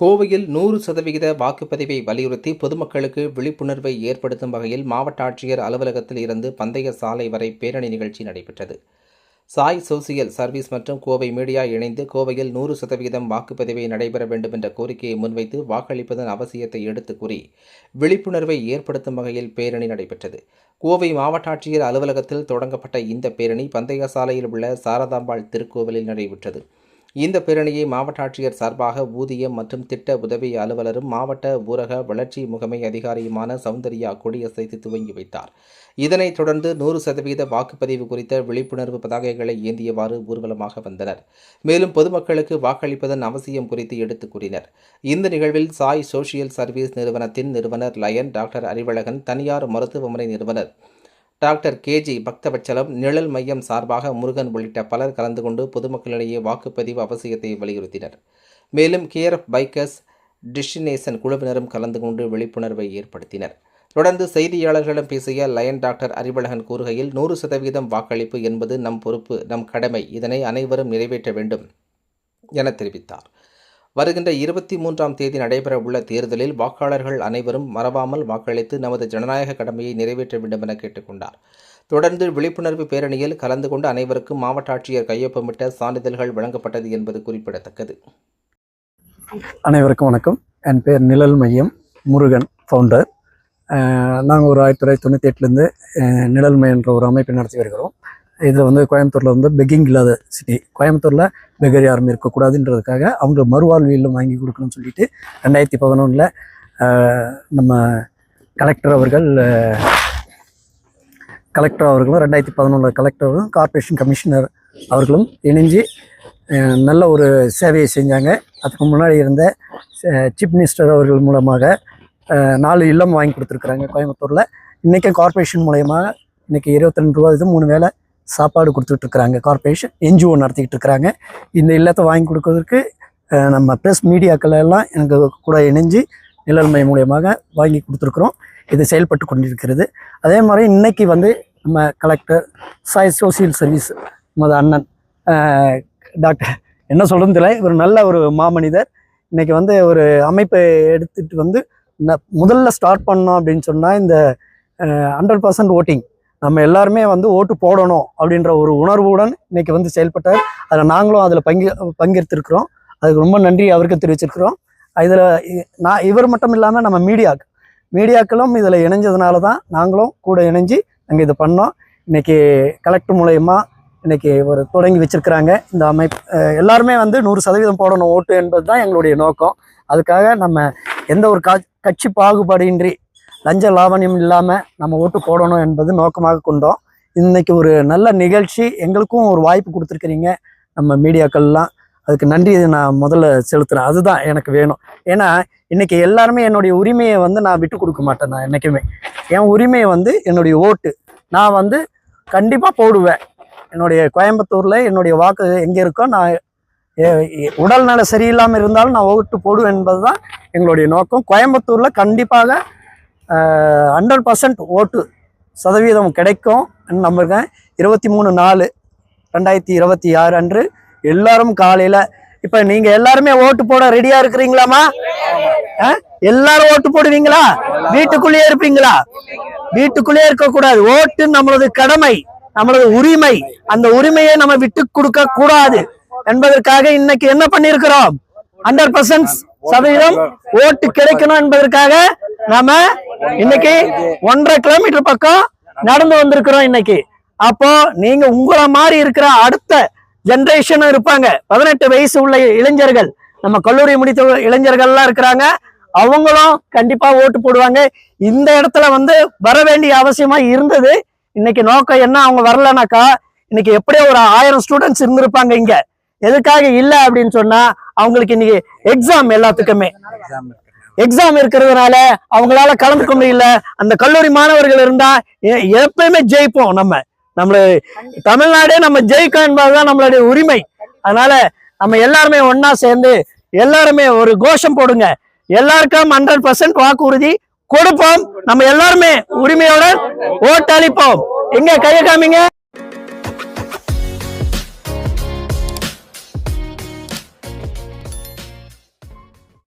கோவையில் 100% வாக்குப்பதிவை வலியுறுத்தி பொதுமக்களுக்கு விழிப்புணர்வை ஏற்படுத்தும் வகையில் மாவட்ட ஆட்சியர் அலுவலகத்தில் இருந்து பந்தய சாலை வரை பேரணி நிகழ்ச்சி நடைபெற்றது. சாய் சோசியல் சர்வீஸ் மற்றும் கோவை மீடியா இணைந்து கோவையில் 100% வாக்குப்பதிவை நடைபெற வேண்டும் என்ற கோரிக்கையை முன்வைத்து வாக்களிப்பதன் அவசியத்தை எடுத்துக் கூறி விழிப்புணர்வை ஏற்படுத்தும் வகையில் பேரணி நடைபெற்றது. கோவை மாவட்ட ஆட்சியர் அலுவலகத்தில் தொடங்கப்பட்ட இந்த பேரணி பந்தய சாலையில் உள்ள சாரதாம்பாள் திருக்கோவிலில் நடைபெற்றது. இந்த பேரணியை மாவட்ட ஆட்சியர் சார்பாக ஊதியம் மற்றும் திட்ட உதவி அலுவலரும் மாவட்ட ஊரக வளர்ச்சி முகமை அதிகாரியுமான சௌந்தர்யா கொடியசைத்து துவங்கி வைத்தார். இதனைத் தொடர்ந்து 100% வாக்குப்பதிவு குறித்த விழிப்புணர்வு பதாகைகளை ஏந்தியவாறு ஊர்வலமாக வந்தனர். மேலும் பொதுமக்களுக்கு வாக்களிப்பதன் அவசியம் குறித்து எடுத்துக் கூறினர். இந்த நிகழ்வில் சாய் சோசியல் சர்வீஸ் நிறுவனத்தின் நிறுவனர் லயன் டாக்டர் அறிவழகன், தனியார் மருத்துவமனை நிறுவனர் டாக்டர் கேஜி பக்தவச்சலம், நிழல் மையம் சார்பாக முருகன் உள்ளிட்ட பலர் கலந்து கொண்டு பொதுமக்களிடையே வாக்குப்பதிவு அவசியத்தை வலியுறுத்தினர். மேலும் கேஆர்எஃப் பைக்கர்ஸ் டெஸ்டினேஷன் குழுவினரும் கலந்து கொண்டு விழிப்புணர்வை ஏற்படுத்தினர். தொடர்ந்து செய்தியாளர்களிடம் பேசிய லயன் டாக்டர் அறிவழகன் கூறுகையில், 100% வாக்களிப்பு என்பது நம் பொறுப்பு, நம் கடமை. இதனை அனைவரும் நிறைவேற்ற வேண்டும் என தெரிவித்தார். வருகின்ற 23ஆம் தேதி நடைபெறவுள்ள தேர்தலில் வாக்காளர்கள் அனைவரும் மறவாமல் வாக்களித்து நமது ஜனநாயக கடமையை நிறைவேற்ற வேண்டும் என கேட்டுக்கொண்டார். தொடர்ந்து விழிப்புணர்வு பேரணியில் கலந்து கொண்ட அனைவருக்கும் மாவட்ட ஆட்சியர் கையொப்பமிட்ட சான்றிதழ்கள் வழங்கப்பட்டது என்பது குறிப்பிடத்தக்கது. அனைவருக்கும் வணக்கம். என் பேர் நிழல் மையம் முருகன், ஃபவுண்டர். நாங்கள் ஒரு 1998 நிழல் மையன்ற ஒரு அமைப்பை நடத்தி வருகிறோம். இதில் கோயம்புத்தூரில் பெக்கிங் இல்லாத சிட்டி, கோயம்புத்தூரில் பெகர் யாரும் இருக்கக்கூடாதுன்றதுக்காக அவங்க மறுவாழ்வியலும் வாங்கி கொடுக்கணும்னு சொல்லிட்டு 2011 நம்ம கலெக்டர் அவர்களும் 2011 கலெக்டரும் கார்ப்பரேஷன் கமிஷனர் அவர்களும் இணைஞ்சு நல்ல ஒரு சேவையை செஞ்சாங்க. அதுக்கு முன்னாடி இருந்த சீஃப் மினிஸ்டர் அவர்கள் மூலமாக 4 இல்லம் வாங்கி கொடுத்துருக்குறாங்க கோயம்புத்தூரில். இன்றைக்கும் கார்ப்பரேஷன் மூலயமாக இன்றைக்கி 22 ரூபா 3 வேளை சாப்பாடு கொடுத்துட்ருக்குறாங்க. கார்ப்பரேஷன் என்ஜிஓ நடத்திக்கிட்டு இருக்கிறாங்க. இந்த இல்லத்தை வாங்கி கொடுக்கறதுக்கு நம்ம ப்ரெஸ் மீடியாக்கள் எல்லாம் எனக்கு கூட இணைஞ்சு நிழல் மையம் மூலியமாக வாங்கி கொடுத்துருக்குறோம். இது செயல்பட்டு கொண்டிருக்கிறது. அதே மாதிரி இன்றைக்கி நம்ம கலெக்டர் சாய் சோசியல் சர்வீஸ் நமது அண்ணன் டாக்டர் என்ன சொல்கிறதுன்னு தெரியல, ஒரு நல்ல ஒரு மாமனிதர். இன்றைக்கி ஒரு அமைப்பை எடுத்துகிட்டு முதல்ல ஸ்டார்ட் பண்ணோம் அப்படின்னு சொன்னால் இந்த 100% ஓட்டிங் நம்ம எல்லாருமே ஓட்டு போடணும் அப்படின்ற ஒரு உணர்வுடன் இன்னைக்கு செயல்பட்டார். அதில் நாங்களும் அதில் பங்கேற்றிருக்கிறோம். அதுக்கு ரொம்ப நன்றி அவருக்கு தெரிவிச்சிருக்கிறோம். இதில் இவர் மட்டும் இல்லாமல் நம்ம மீடியாக்களும் இதில் இணைஞ்சதுனால தான் நாங்களும் கூட இணைஞ்சு நாங்கள் இதை பண்ணோம். இன்றைக்கி கலெக்டர் மூலயமா இன்றைக்கி ஒரு தொடங்கி வச்சுருக்கிறாங்க. இந்த அமைப்பு எல்லாருமே 100% போடணும் ஓட்டு என்பது தான் எங்களுடைய நோக்கம். அதுக்காக நம்ம எந்த ஒரு கட்சி பாகுபாடின்றி லஞ்ச லாவணியம் இல்லாமல் நம்ம ஓட்டு போடணும் என்பது நோக்கமாக கொண்டோம். இன்றைக்கி ஒரு நல்ல நிகழ்ச்சி, எங்களுக்கும் ஒரு வாய்ப்பு கொடுத்துருக்கிறீங்க நம்ம மீடியாக்கள்லாம். அதுக்கு நன்றி நான் முதல்ல செலுத்துகிறேன். அதுதான் எனக்கு வேணும். ஏன்னா இன்றைக்கி எல்லாருமே என்னுடைய உரிமையை நான் விட்டு கொடுக்க மாட்டேன். நான் என்றைக்குமே என் உரிமையை என்னுடைய ஓட்டு நான் கண்டிப்பாக போடுவேன். என்னுடைய கோயம்புத்தூரில் என்னுடைய வாக்கு எங்கே இருக்கோ, நான் உடல்நல சரியில்லாமல் இருந்தாலும் நான் ஓட்டு போடுவேன் என்பது தான் எங்களுடைய நோக்கம். கோயம்புத்தூரில் கண்டிப்பாக 100% ஓட்டு சதவீதம் கிடைக்கும் நம்புகிறேன். 23/4/2026 அன்று எல்லாரும் காலையில், இப்போ நீங்கள் எல்லாருமே ஓட்டு போட ரெடியாக இருக்கிறீங்களாமா? எல்லாரும் ஓட்டு போடுவீங்களா? வீட்டுக்குள்ளேயே இருப்பீங்களா? வீட்டுக்குள்ளேயே இருக்கக்கூடாது. ஓட்டு நம்மளது கடமை, நம்மளது உரிமை. அந்த உரிமையை நம்ம விட்டு கொடுக்க கூடாது என்பதற்காக இன்னைக்கு என்ன பண்ணியிருக்கிறோம், 100% ஓட்டு கிடைக்கணும் என்பதற்காக நாம இன்னைக்கு 1.5 கிலோமீட்டர் பக்கம் நடந்து வந்திருக்கிறோம் இன்னைக்கு. அப்போ நீங்க உங்களை மாதிரி இருக்கிற அடுத்த ஜெனரேஷனும் இருப்பாங்க. 18 வயசு உள்ள இளைஞர்கள், நம்ம கல்லூரி முடித்த இளைஞர்கள்லாம் இருக்கிறாங்க. அவங்களும் கண்டிப்பா ஓட்டு போடுவாங்க. இந்த இடத்துல வர வேண்டிய அவசியமா இருந்தது. இன்னைக்கு நோக்கம் என்ன, அவங்க வரலனாக்கா இன்னைக்கு எப்படியோ ஒரு 1000 ஸ்டூடெண்ட்ஸ் இருந்திருப்பாங்க இங்க. எதுக்காக இல்லை அப்படின்னு சொன்னா, அவங்களுக்கு இன்னைக்கு எக்ஸாம், எல்லாத்துக்குமே எக்ஸாம் இருக்கிறதுனால அவங்களால கலந்துக்க முடியல. அந்த கல்லூரி மாணவர்கள் இருந்தா எப்பயுமே ஜெயிப்போம். நம்மள தமிழ்நாடே நம்ம ஜெயிக்கும் என்பதுதான் நம்மளுடைய உரிமை. அதனால நம்ம எல்லாருமே ஒன்னா சேர்ந்து எல்லாருமே ஒரு கோஷம் போடுங்க. எல்லாருக்கும் 100% வாக்குறுதி கொடுப்போம். நம்ம எல்லாருமே உரிமையோட ஓட்டு அளிப்போம். எங்க கையை காமிங்க.